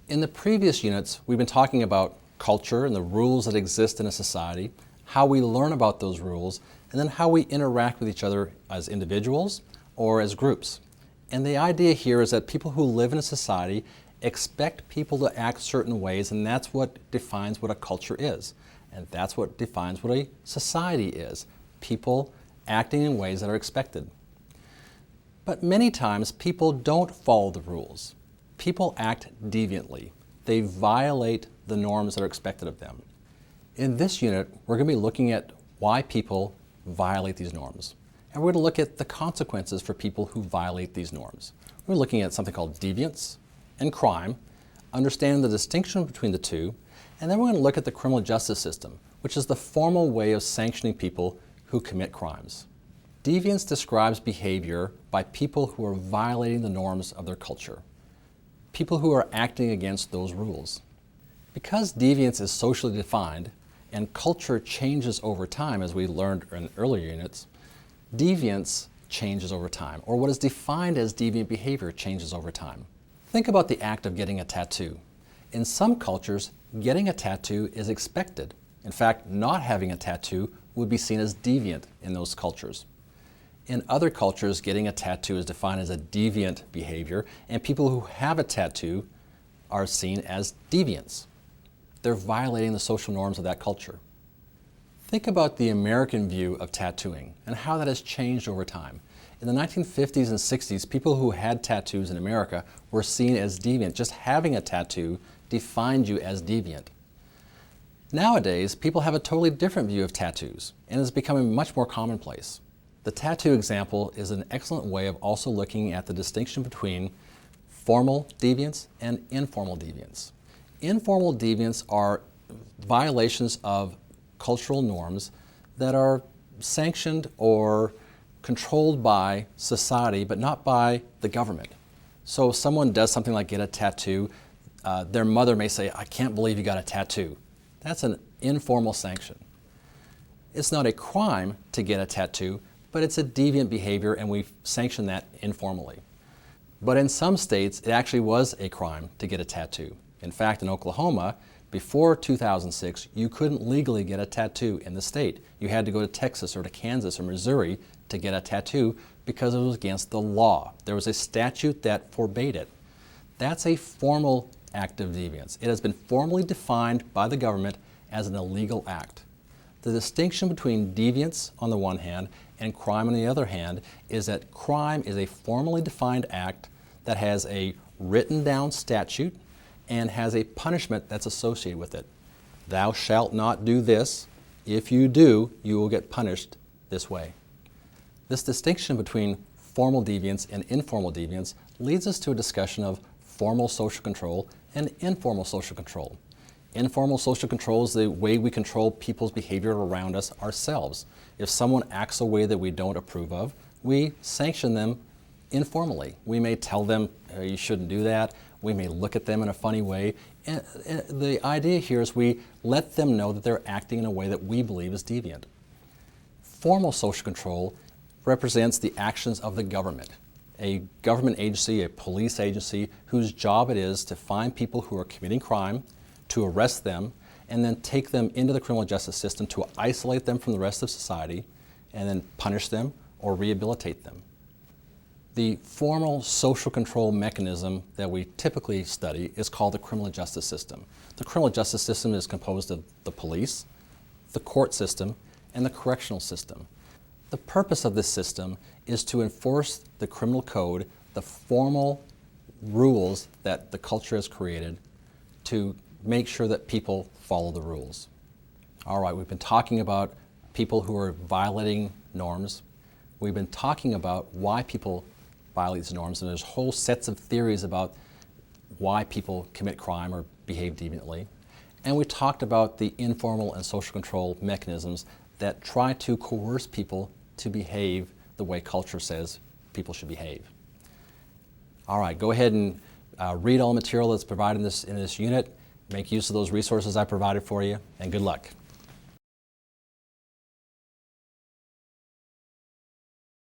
In the previous units, we've been talking about culture and the rules that exist in a society, how we learn about those rules, and then how we interact with each other as individuals or as groups. And the idea here is that people who live in a society expect people to act certain ways, and that's what defines what a culture is. And that's what defines what a society is. People acting in ways that are expected. But many times people don't follow the rules. People act deviantly. They violate the norms that are expected of them. In this unit, we're going to be looking at why people violate these norms. And we're going to look at the consequences for people who violate these norms. We're looking at something called deviance and crime, understanding the distinction between the two, and then we're going to look at the criminal justice system, which is the formal way of sanctioning people who commit crimes. Deviance describes behavior by people who are violating the norms of their culture, people who are acting against those rules. Because deviance is socially defined and culture changes over time, as we learned in earlier units, deviance changes over time, or what is defined as deviant behavior changes over time. Think about the act of getting a tattoo. In some cultures, getting a tattoo is expected. In fact, not having a tattoo would be seen as deviant in those cultures. In other cultures, getting a tattoo is defined as a deviant behavior, and people who have a tattoo are seen as deviants. They're violating the social norms of that culture. Think about the American view of tattooing and how that has changed over time. In the 1950s and 60s, people who had tattoos in America were seen as deviant. Just having a tattoo defined you as deviant. Nowadays, people have a totally different view of tattoos, and it's becoming much more commonplace. The tattoo example is an excellent way of also looking at the distinction between formal deviance and informal deviance. Informal deviance are violations of cultural norms that are sanctioned or controlled by society, but not by the government. So if someone does something like get a tattoo, their mother may say, "I can't believe you got a tattoo." That's an informal sanction. It's not a crime to get a tattoo, but it's a deviant behavior, and we sanction that informally. But in some states, it actually was a crime to get a tattoo. In fact, in Oklahoma, before 2006, you couldn't legally get a tattoo in the state. You had to go to Texas or to Kansas or Missouri to get a tattoo because it was against the law. There was a statute that forbade it. That's a formal act of deviance. It has been formally defined by the government as an illegal act. The distinction between deviance on the one hand and crime on the other hand is that crime is a formally defined act that has a written down statute and has a punishment that's associated with it. Thou shalt not do this. If you do, you will get punished this way. This distinction between formal deviance and informal deviance leads us to a discussion of formal social control and informal social control. Informal social control is the way we control people's behavior around us ourselves. If someone acts a way that we don't approve of, we sanction them informally. We may tell them, you shouldn't do that. We may look at them in a funny way. And the idea here is we let them know that they're acting in a way that we believe is deviant. Formal social control represents the actions of the government, a government agency, a police agency, whose job it is to find people who are committing crime, to arrest them, and then take them into the criminal justice system to isolate them from the rest of society, and then punish them or rehabilitate them. The formal social control mechanism that we typically study is called the criminal justice system. The criminal justice system is composed of the police, the court system, and the correctional system. The purpose of this system is to enforce the criminal code, the formal rules that the culture has created, to make sure that people follow the rules. All right, we've been talking about people who are violating norms. We've been talking about why people violate these norms, and there's whole sets of theories about why people commit crime or behave deviantly. And we talked about the informal and social control mechanisms that try to coerce people to behave the way culture says people should behave. All right, go ahead and read all the material that's provided in this unit. Make use of those resources I provided for you, and good luck.